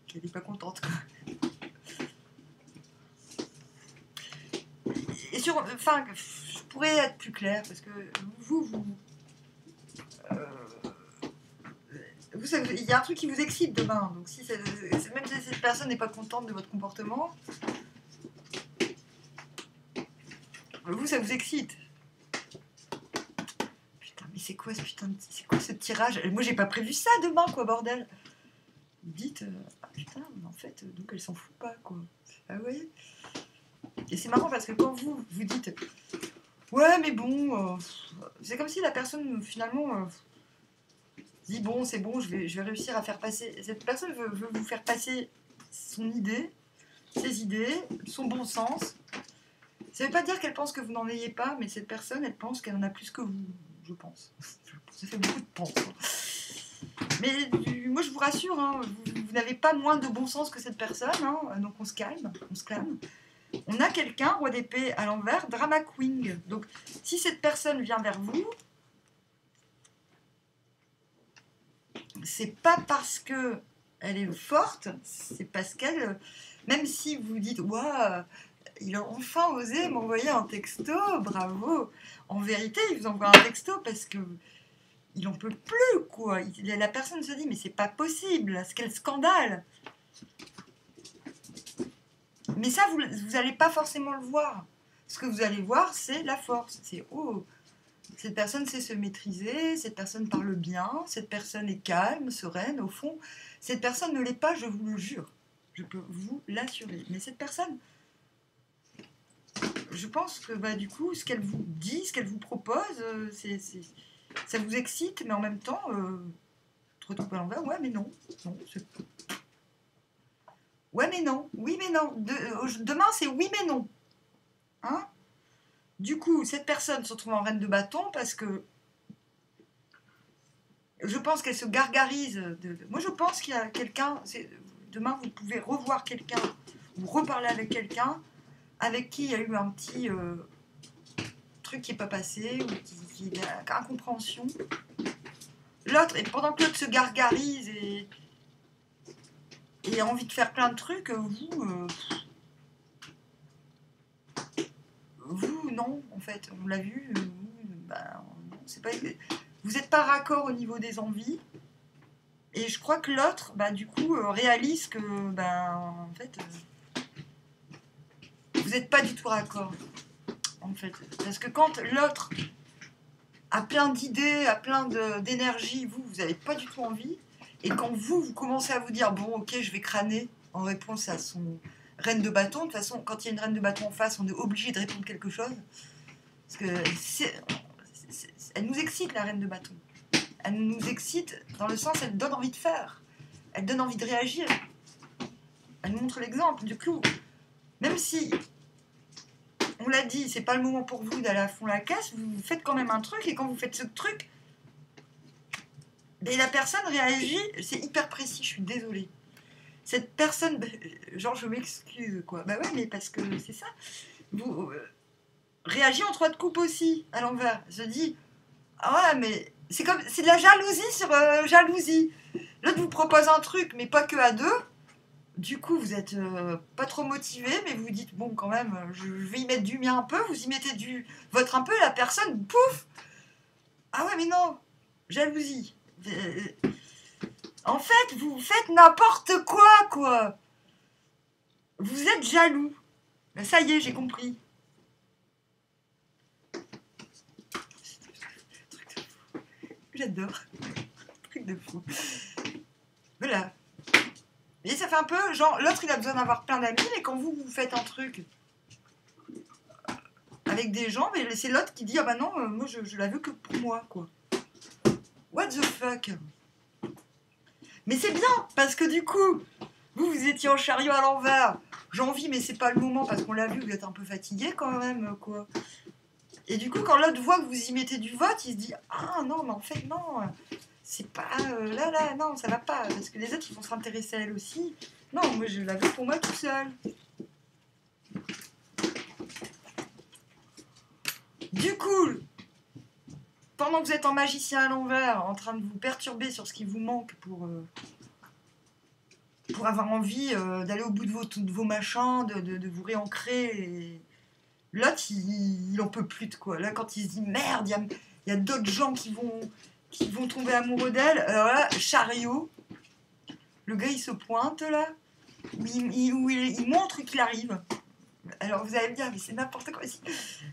qu'elle n'est pas contente, quoi. Et enfin, je pourrais être plus claire, parce que vous savez, il y a un truc qui vous excite demain, donc si même si cette personne n'est pas contente de votre comportement, vous, ça vous excite. Putain, mais c'est quoi ce tirage? Moi, j'ai pas prévu ça demain, quoi, bordel. Vous dites, putain, mais en fait, donc elle s'en fout pas, quoi. Ah, vous voyez? Et c'est marrant parce que quand vous dites, ouais, mais bon, c'est comme si la personne, finalement, dit, bon, c'est bon, je vais réussir à faire passer... Cette personne veut vous faire passer son idée, ses idées, son bon sens. Ça veut pas dire qu'elle pense que vous n'en ayez pas, mais cette personne, elle pense qu'elle en a plus que vous, je pense. Ça fait beaucoup de pense. Mais moi, je vous rassure, hein, vous n'avez pas moins de bon sens que cette personne, hein, donc on se calme, on se calme. On a quelqu'un, roi d'épée à l'envers, drama queen. Donc, si cette personne vient vers vous, c'est pas parce que elle est forte, c'est parce qu'elle, même si vous dites, waouh, il a enfin osé m'envoyer un texto, bravo. En vérité, il vous envoie un texto parce que il en peut plus, quoi. La personne se dit, mais c'est pas possible, quel scandale. Mais ça, vous n'allez pas forcément le voir. Ce que vous allez voir, c'est la force. C'est, oh, cette personne sait se maîtriser, cette personne parle bien, cette personne est calme, sereine, au fond. Cette personne ne l'est pas, je vous le jure. Je peux vous l'assurer. Mais cette personne, je pense que bah, du coup, ce qu'elle vous dit, ce qu'elle vous propose, ça vous excite, mais en même temps, te retrouver à l'envers, ouais, mais non. Non, ouais, mais non. Oui, mais non. Demain, c'est oui, mais non. Hein? Du coup, cette personne se retrouve en reine de bâton parce que je pense qu'elle se gargarise. Moi, je pense qu'il y a quelqu'un. Demain, vous pouvez revoir quelqu'un ou reparler avec quelqu'un avec qui il y a eu un petit truc qui n'est pas passé ou qui est incompréhension. L'autre, et pendant que l'autre se gargarise et a envie de faire plein de trucs, vous, non, en fait, on l'a vu, ben, c'est pas, vous n'êtes pas raccord au niveau des envies, et je crois que l'autre, bah, du coup, réalise que, ben, en fait, vous n'êtes pas du tout raccord, en fait, parce que quand l'autre a plein d'idées, a plein d'énergie, vous n'avez pas du tout envie, et quand vous commencez à vous dire, bon, ok, je vais crâner en réponse à son reine de bâton. De toute façon, quand il y a une reine de bâton en face, on est obligé de répondre quelque chose. Parce que elle nous excite, la reine de bâton. Elle nous excite dans le sens, elle donne envie de faire. Elle donne envie de réagir. Elle nous montre l'exemple. Du coup, même si, on l'a dit, c'est pas le moment pour vous d'aller à fond la caisse, vous faites quand même un truc, et quand vous faites ce truc, et la personne réagit, c'est hyper précis, je suis désolée. Cette personne, genre je m'excuse quoi. Bah ouais, mais parce que c'est ça. Vous réagit en 3 de coupe aussi, à l'envers. Se dit, ah ouais, mais c'est de la jalousie sur jalousie. L'autre vous propose un truc, mais pas que à deux. Du coup, vous êtes pas trop motivé, mais vous vous dites, bon, quand même, je vais y mettre du mien un peu. Vous y mettez du votre un peu, la personne, pouf. Ah ouais, mais non, jalousie. En fait, vous faites n'importe quoi. Vous êtes jaloux. Ben, ça y est, j'ai compris. J'adore. Truc de fou. Voilà. Et ça fait un peu, genre, l'autre, il a besoin d'avoir plein d'amis, mais quand vous faites un truc avec des gens, mais c'est l'autre qui dit, ah bah non, moi, je la veux que pour moi, quoi. What the fuck? Mais c'est bien, parce que du coup, vous étiez en chariot à l'envers. J'ai envie, mais c'est pas le moment, parce qu'on l'a vu, vous êtes un peu fatigué quand même, quoi. Et du coup, quand l'autre voit que vous y mettez du vote, il se dit, ah non, mais en fait, non, c'est pas, là, non, ça va pas, parce que les autres, ils vont s'intéresser à elle aussi. Non, moi, je la veux pour moi tout seul. Du coup, pendant que vous êtes en magicien à l'envers, en train de vous perturber sur ce qui vous manque pour avoir envie d'aller au bout de vos machins, de vous réancrer. Et... l'autre, il en peut plus de quoi. Là, quand il se dit merde, il y a d'autres gens qui vont tomber amoureux d'elle. Alors là, chariot, le gars il se pointe là, il montre qu'il arrive. Alors vous allez me dire, mais c'est n'importe quoi ici.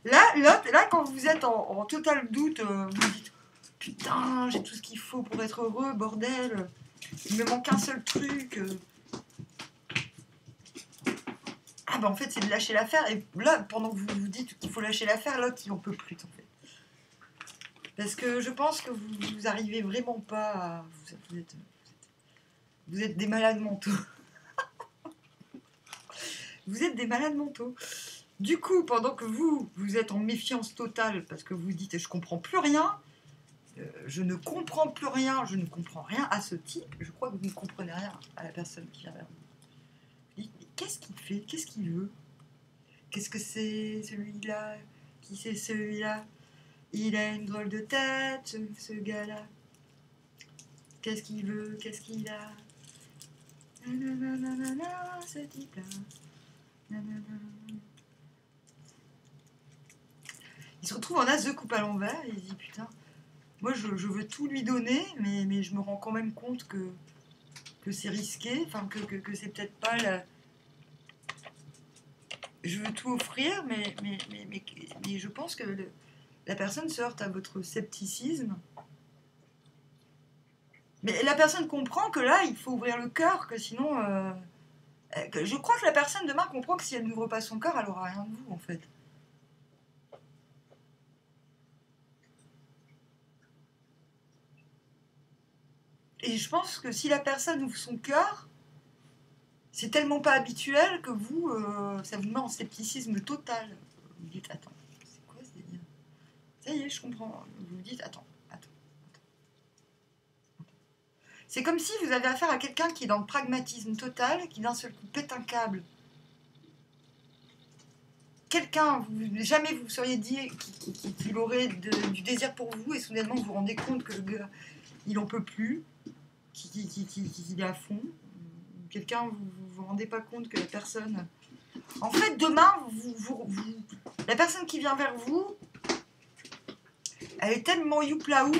Là, l'autre, là, quand vous êtes en total doute, vous vous dites putain, j'ai tout ce qu'il faut pour être heureux, bordel. Il me manque un seul truc. Ah bah en fait c'est de lâcher l'affaire. Et là, pendant que vous vous dites qu'il faut lâcher l'affaire, l'autre il en peut plus en fait. Parce que je pense que vous arrivez vraiment pas à... Vous êtes des malades mentaux. Vous êtes des malades mentaux. Du coup, pendant que vous êtes en méfiance totale, parce que vous dites je comprends plus rien, Je ne comprends plus rien, je ne comprends rien à ce type. Je crois que vous ne comprenez rien à la personne qui vient vers vous. Mais qu'est-ce qu'il fait? Qu'est-ce qu'il veut? Qu'est-ce que c'est celui-là? Qui c'est celui-là? Il a une drôle de tête, ce gars-là. Qu'est-ce qu'il veut? Qu'est-ce qu'il a? Nanana, ce type-là. Nanana. Il se retrouve en as de coupe à l'envers et il se dit putain, moi je veux tout lui donner, mais je me rends quand même compte que c'est risqué, enfin que c'est peut-être pas la... Je veux tout offrir, mais je pense que la personne se heurte à votre scepticisme. Mais la personne comprend que là, il faut ouvrir le cœur, que sinon... je crois que la personne demain comprend que si elle n'ouvre pas son cœur, elle n'aura rien de vous, en fait. Et je pense que si la personne ouvre son cœur, c'est tellement pas habituel que vous, ça vous met en scepticisme total. Vous vous dites, attends, c'est quoi ce délire? Ça y est, je comprends. Vous vous dites, attends. C'est comme si vous avez affaire à quelqu'un qui est dans le pragmatisme total, qui d'un seul coup pète un câble. Quelqu'un, jamais vous seriez dit qu'il aurait du désir pour vous, et soudainement vous vous rendez compte que le gars, il en peut plus, qu'il est à fond. Quelqu'un, vous vous rendez pas compte que la personne... En fait, demain, la personne qui vient vers vous, elle est tellement youplaoup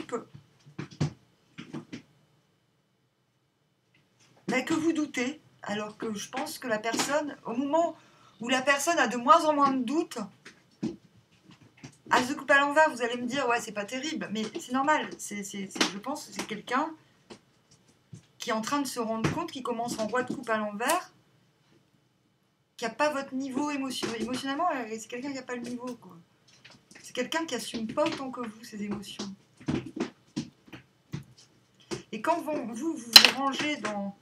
que vous doutez. Alors que je pense que la personne, au moment où la personne a de moins en moins de doutes, à se couper à l'envers, vous allez me dire, ouais, c'est pas terrible, mais c'est normal. Je pense que c'est quelqu'un qui est en train de se rendre compte, qui commence en roi de coupe à l'envers, qui n'a pas votre niveau émotionnellement, c'est quelqu'un qui n'a pas le niveau, quoi. C'est quelqu'un qui assume pas autant que vous ses émotions. Et quand vous rangez dans...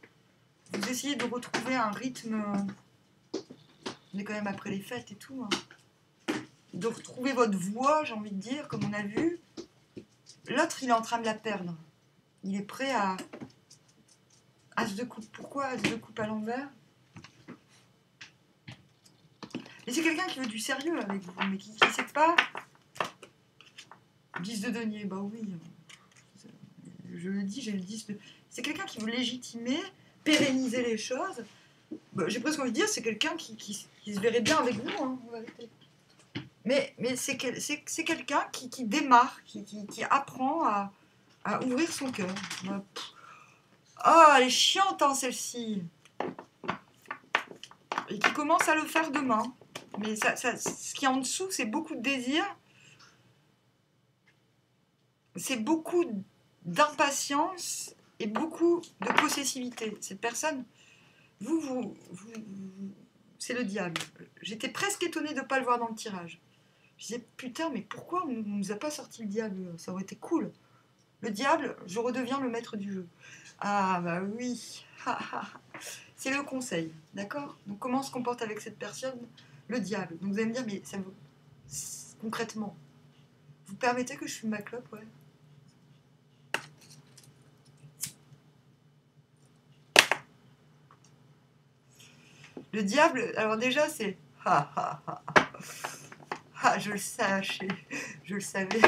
Vous essayez de retrouver un rythme... On est quand même après les fêtes et tout. Hein. De retrouver votre voix, j'ai envie de dire, comme on a vu. L'autre, il est en train de la perdre. Il est prêt à... As de coupe. Pourquoi As de coupe à l'envers? Mais c'est quelqu'un qui veut du sérieux avec vous, mais qui ne sait pas... 10 de denier, bah oui. Je le dis, j'ai le 10 de... C'est quelqu'un qui veut légitimer, pérenniser les choses. Bah, j'ai presque envie de dire, c'est quelqu'un qui se verrait bien avec vous, hein, en vérité. Mais c'est quelqu'un qui démarre, qui apprend à ouvrir son cœur. Oh, elle est chiante, hein, celle-ci. Et qui commence à le faire demain. Mais ce qui est en dessous, c'est beaucoup de désir. C'est beaucoup d'impatience et beaucoup de possessivité. Cette personne, c'est le diable. J'étais presque étonnée de ne pas le voir dans le tirage. Je disais, putain, mais pourquoi on ne nous a pas sorti le diable? Ça aurait été cool. Le diable, je redeviens le maître du jeu. Ah, bah oui. C'est le conseil, d'accord? Donc, comment on se comporte avec cette personne? Le diable. Donc, vous allez me dire, mais ça vous... concrètement, vous permettez que je fume ma clope, ouais? Le diable, alors déjà, c'est... je le sachais, je le savais.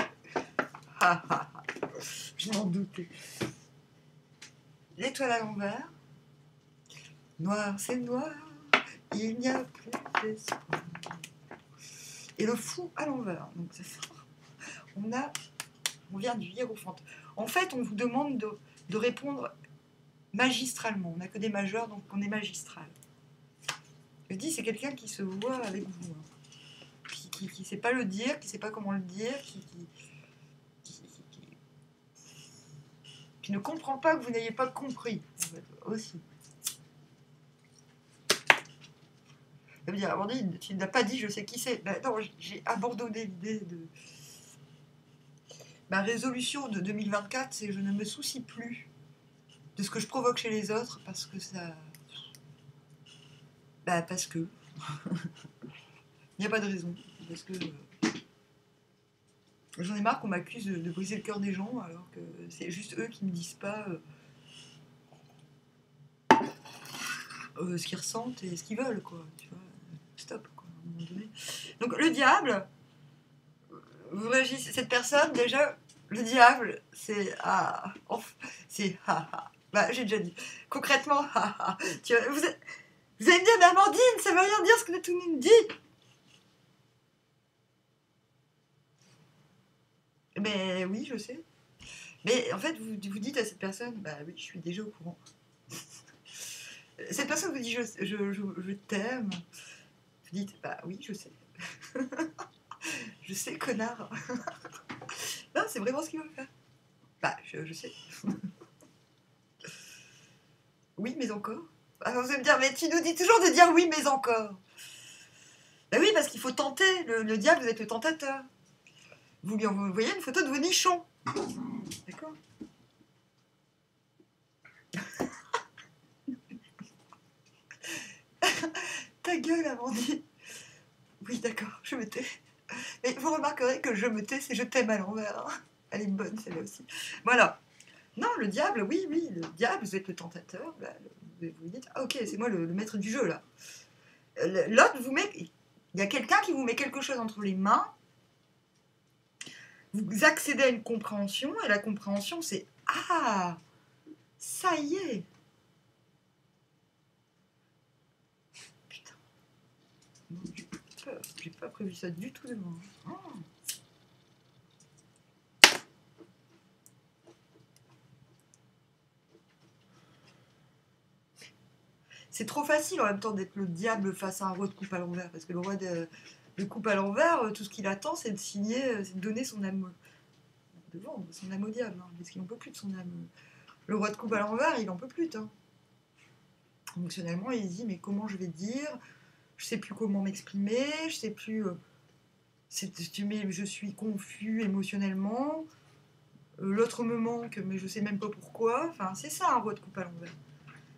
Je m'en doutais. L'étoile à l'envers. Noir, c'est noir. Il n'y a plus d'espoir. Et le fou à l'envers. Donc c'est ça. On vient du hiérophant. En fait, on vous demande de répondre magistralement. On n'a que des majeurs, donc on est magistral. Je dis, c'est quelqu'un qui se voit avec vous. Hein. Qui ne sait pas le dire, qui ne sait pas comment le dire, qui ne comprend pas que vous n'ayez pas compris, en fait, aussi. Ça veut dire, Amandine, tu n'as pas dit je sais qui c'est. Ben non, j'ai abandonné l'idée de... Ma résolution de 2024, c'est je ne me soucie plus de ce que je provoque chez les autres parce que ça... Bah parce que... Il n'y a pas de raison. Parce que... J'en ai marre qu'on m'accuse de briser le cœur des gens, alors que c'est juste eux qui me disent pas ce qu'ils ressentent et ce qu'ils veulent, quoi. Tu vois, stop, quoi, à un moment donné. Donc le diable, vous réagissez, cette personne, déjà, le diable, c'est c'est bah, j'ai déjà dit. Concrètement, tu vois, vous allez me dire, mais Amandine, ça veut rien dire ce que tout le monde dit. Mais oui, je sais. Mais en fait, vous dites à cette personne, bah oui, je suis déjà au courant. Cette personne vous dit, je t'aime. Vous dites, bah oui, je sais. Je sais, connard. Non, c'est vraiment ce qu'il veut faire. Bah, je sais. Oui, mais encore. Alors vous allez me dire, mais tu nous dis toujours de dire oui, mais encore. Bah oui, parce qu'il faut tenter. Le diable, vous êtes le tentateur. Vous lui envoyez une photo de vos nichons. D'accord. Ta gueule, Amandine. Oui, d'accord, je me tais. Et vous remarquerez que je me tais, c'est je t'aime à l'envers. Elle est bonne, celle-là aussi. Voilà. Non, le diable, oui, le diable, vous êtes le tentateur. Bah, vous dites, ah ok, c'est moi le maître du jeu, là. L'autre vous met... Il y a quelqu'un qui vous met quelque chose entre les mains. Vous accédez à une compréhension, et la compréhension, c'est, ah, ça y est. Putain. Non, j'ai pas prévu ça du tout de moi. Oh. C'est trop facile en même temps d'être le diable face à un roi de coupe à l'envers, parce que le roi de coupe à l'envers, tout ce qu'il attend, c'est de signer, c'est de donner son âme, de vendre son âme au diable, hein, parce qu'il n'en peut plus de son âme. Le roi de coupe à l'envers, il n'en peut plus. Hein. Émotionnellement, il se dit, mais comment je vais dire? Je sais plus comment m'exprimer, je sais plus... je suis confus émotionnellement, l'autre me manque, mais je sais même pas pourquoi. Enfin, c'est ça un roi de coupe à l'envers.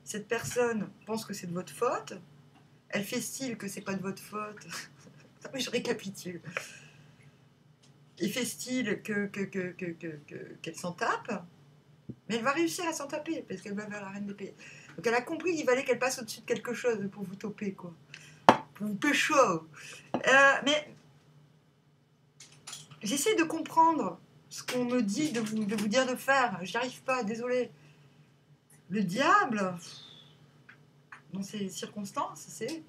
Cette personne pense que c'est de votre faute, elle fait style que c'est pas de votre faute. Non, mais je récapitule. Il fait style qu'elle s'en tape, mais elle va réussir à s'en taper parce qu'elle va vers la reine d'épée. Donc elle a compris qu'il fallait qu'elle passe au-dessus de quelque chose pour vous toper, quoi. Pour vous pécho. Mais j'essaie de comprendre ce qu'on me dit de vous dire de faire. J'y arrive pas, désolé. Le diable, dans ces circonstances, c'est...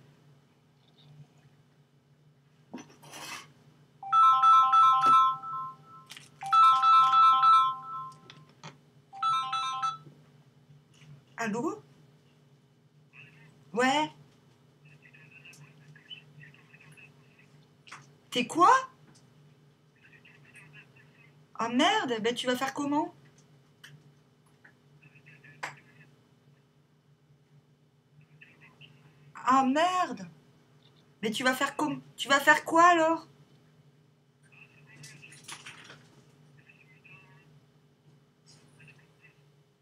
Allô? Ouais? T'es quoi? Ah merde, ben tu vas faire comment? Ah merde! Mais tu vas faire comme... Tu vas faire quoi alors?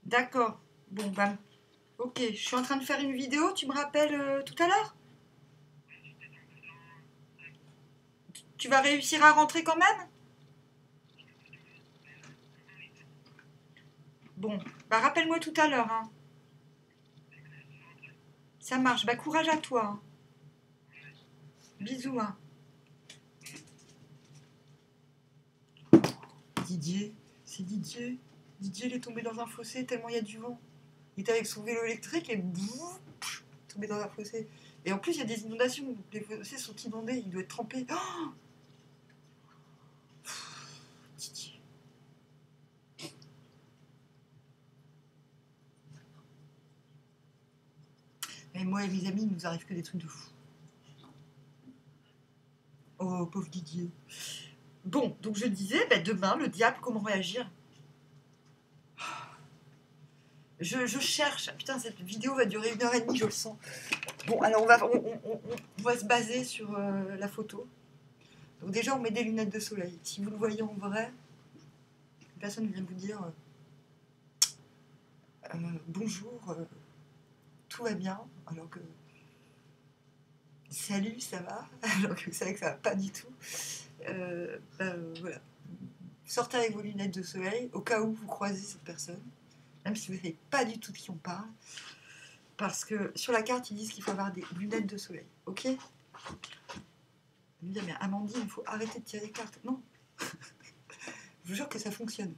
D'accord. Bon, bah... Ok, je suis en train de faire une vidéo, tu me rappelles tout à l'heure? Tu vas réussir à rentrer quand même? Bon, bah rappelle-moi tout à l'heure, hein. Ça marche, bah courage à toi, hein. Bisous, hein. Didier, c'est Didier. Didier, il est tombé dans un fossé tellement il y a du vent. Il était avec son vélo électrique et boum, tombé dans un fossé. Et en plus, il y a des inondations. Les fossés sont inondés, il doit être trempé. Oh, Didier. Et moi et mes amis, il nous arrive que des trucs de fou. Oh, pauvre Didier. Bon, donc je disais, bah, demain, le diable, comment réagir? Je cherche. Putain, cette vidéo va durer 1h30, je le sens. Bon, alors on va se baser sur la photo. Donc déjà, on met des lunettes de soleil. Si vous le voyez en vrai, personne ne vient vous dire bonjour, tout va bien, alors que salut, ça va, alors que vous savez que ça va pas du tout. Voilà. sortez avec vos lunettes de soleil, au cas où vous croisez cette personne, même si vous ne savez pas du tout de qui on parle. Parce que sur la carte, ils disent qu'il faut avoir des lunettes de soleil. Ok? Vous me dire, mais Amandine, il faut arrêter de tirer les cartes. Non. Je vous jure que ça fonctionne.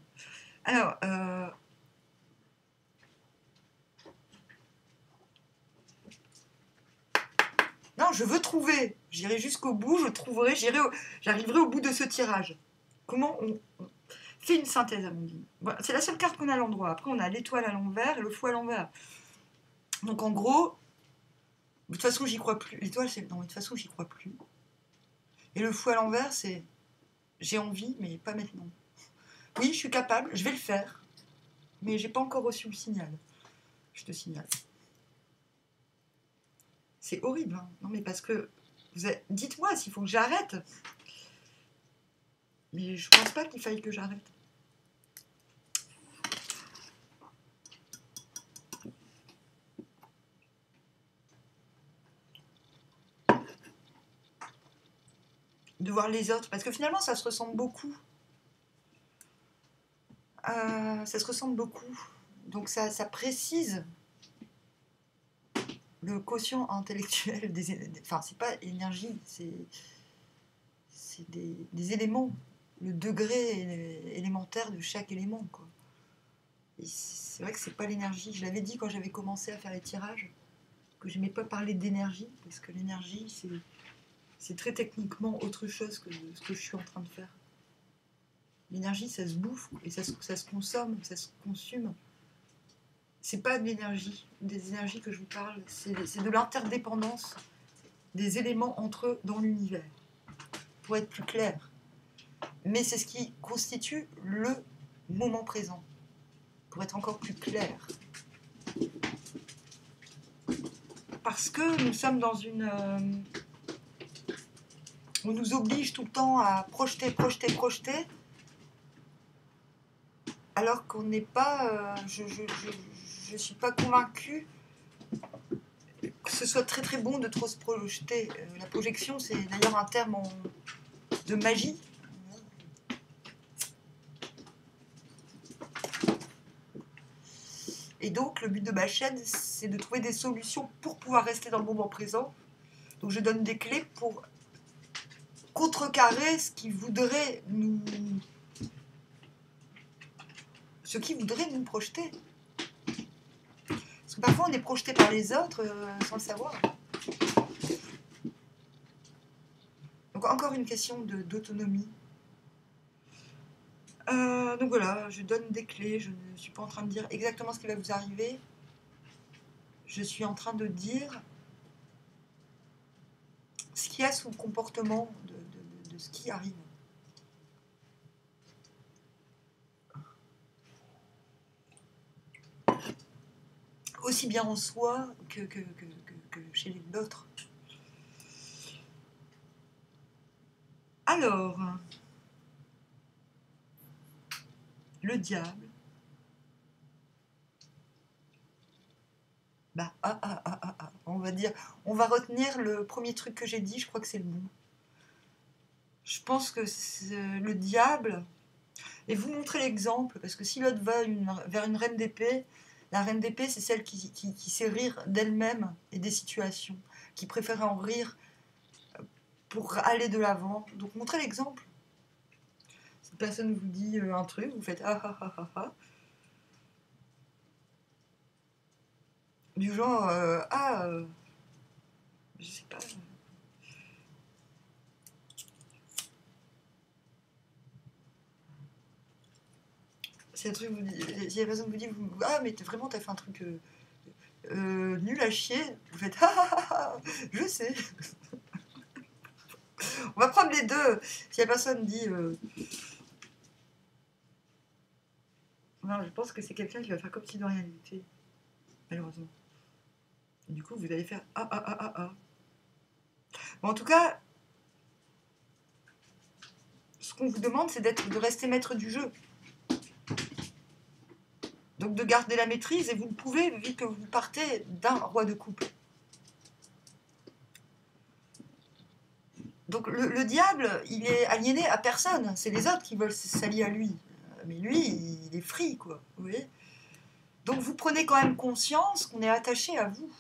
Alors, non, je veux trouver. J'irai jusqu'au bout, je trouverai, j'arriverai au bout de ce tirage. Comment on fait une synthèse, Amandine? Voilà, c'est la seule carte qu'on a à l'endroit. Après, on a l'étoile à l'envers et le fou à l'envers. Donc, en gros, de toute façon, j'y crois plus. L'étoile, c'est... Non, de toute façon, j'y crois plus. Et le fou à l'envers, c'est... J'ai envie, mais pas maintenant. Oui, je suis capable, je vais le faire. Mais j'ai pas encore reçu le signal. Je te signale. C'est horrible, hein. Non, mais parce que... Dites-moi s'il faut que j'arrête. Mais je pense pas qu'il faille que j'arrête. De voir les autres. Parce que finalement, ça se ressemble beaucoup. Ça se ressemble beaucoup. Donc ça précise le quotient intellectuel enfin, c'est pas énergie, c'est des éléments, le degré élémentaire de chaque élément, quoi. Et c'est vrai que c'est pas l'énergie. Je l'avais dit quand j'avais commencé à faire les tirages, que j'aimais pas parler d'énergie, parce que l'énergie, c'est très techniquement autre chose que ce que je suis en train de faire. L'énergie, ça se bouffe, et ça se consomme, ça se consume. C'est pas de l'énergie, des énergies que je vous parle, c'est de l'interdépendance des éléments entre eux dans l'univers, pour être plus clair. Mais c'est ce qui constitue le moment présent, pour être encore plus clair. Parce que nous sommes dans une... on nous oblige tout le temps à projeter, alors qu'on n'est pas... je suis pas convaincue que ce soit très très bon de trop se projeter. La projection, c'est d'ailleurs un terme de magie. Et donc, le but de ma chaîne, c'est de trouver des solutions pour pouvoir rester dans le moment présent. Donc, je donne des clés pour contrecarrer ce qui voudrait nous projeter. Parce que parfois, on est projeté par les autres sans le savoir. Donc, encore une question d'autonomie. Donc voilà, je donne des clés, je ne suis pas en train de dire exactement ce qui va vous arriver. Je suis en train de dire ce qu'il y a sous le comportement de ce qui arrive. Aussi bien en soi que chez l'autre. Alors, le diable. Bah, on va dire, on va retenir le premier truc que j'ai dit, je crois que c'est le bon. Je pense que le diable, et vous montrez l'exemple, parce que si l'autre va vers une reine d'épée, la reine d'épée, c'est celle qui sait rire d'elle-même et des situations, qui préfère en rire pour aller de l'avant. Donc montrez l'exemple. Cette personne vous dit un truc, vous faites du genre je sais pas. Si la personne vous dit mais vraiment t'as fait un truc nul à chier, vous faites je sais. On va prendre les deux. Si la personne dit non, je pense que c'est quelqu'un qui va faire comme si de rien n'était, malheureusement. Et du coup, vous allez faire Bon, en tout cas, ce qu'on vous demande, c'est de rester maître du jeu. Donc de garder la maîtrise, et vous le pouvez, vu que vous partez d'un roi de coupe. Donc le diable, il est aliéné à personne. C'est les autres qui veulent s'allier à lui. Mais lui, il est free, quoi. Vous voyez ? Donc vous prenez quand même conscience qu'on est attaché à vous.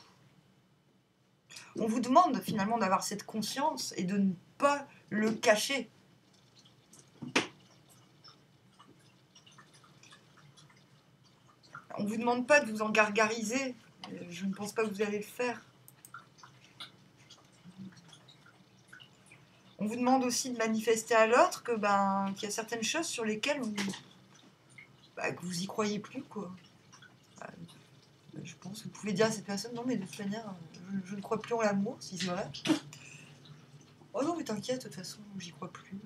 On vous demande finalement d'avoir cette conscience et de ne pas le cacher. On ne vous demande pas de vous en gargariser. Je ne pense pas que vous allez le faire. On vous demande aussi de manifester à l'autre que qu'il y a certaines choses sur lesquelles que vous y croyez plus, quoi. Je pense que vous pouvez dire à cette personne, non mais de toute manière, je ne crois plus en l'amour, si c'est vrai. Oh non mais t'inquiète, de toute façon, j'y crois plus.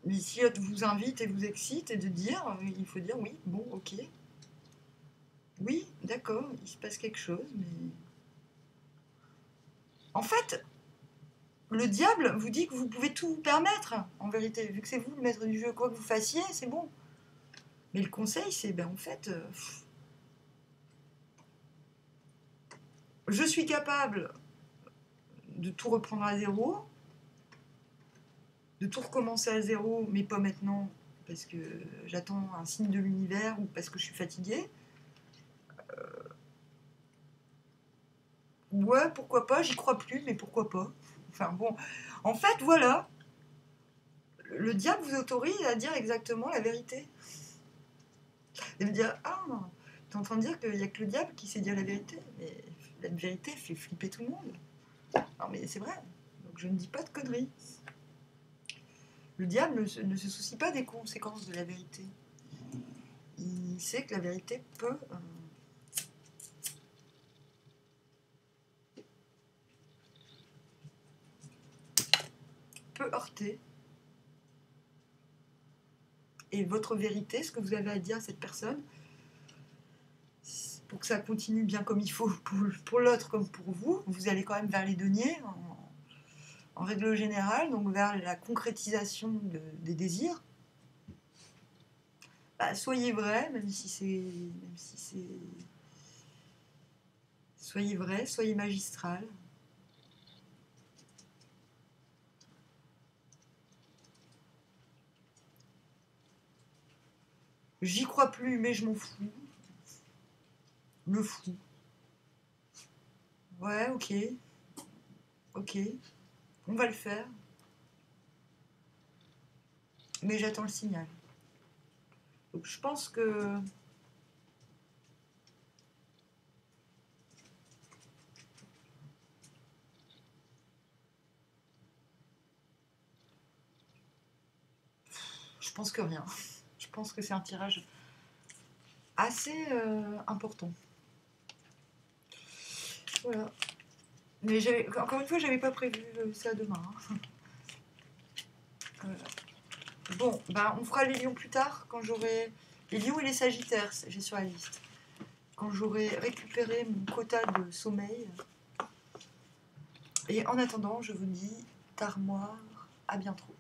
Mais si l'autre vous invite et vous excite, et de dire, il faut dire oui, bon, ok. Oui, d'accord, il se passe quelque chose, mais... En fait, le diable vous dit que vous pouvez tout vous permettre, en vérité. Vu que c'est vous le maître du jeu, quoi que vous fassiez, c'est bon. Mais le conseil, c'est, en fait... je suis capable de tout reprendre à zéro, de tout recommencer à zéro, mais pas maintenant, parce que j'attends un signe de l'univers ou parce que je suis fatiguée. Ouais, pourquoi pas, j'y crois plus, mais pourquoi pas. Enfin bon, en fait, voilà, le diable vous autorise à dire exactement la vérité. Et me dire, ah, t'es en train de dire qu'il n'y a que le diable qui sait dire la vérité. Mais la vérité fait flipper tout le monde. Non mais c'est vrai, donc je ne dis pas de conneries. Le diable ne se soucie pas des conséquences de la vérité. Il sait que la vérité peut heurter. Et votre vérité, ce que vous avez à dire à cette personne, pour que ça continue bien comme il faut pour l'autre comme pour vous, vous allez quand même vers les deniers, en règle générale, donc vers la concrétisation des désirs. Soyez vrai, même si c'est... Soyez vrai, soyez magistral. J'y crois plus, mais je m'en fous. Le fou. Ouais, ok. Ok. On va le faire. Mais j'attends le signal. Donc je pense que... Je pense que rien. Je pense que c'est un tirage assez important. Voilà. Mais encore une fois, j'avais pas prévu ça demain. Bon, on fera les lions plus tard, quand j'aurai... Les lions et les sagittaires, j'ai sur la liste. Quand j'aurai récupéré mon quota de sommeil. Et en attendant, je vous dis, Tarmoire, à bientôt.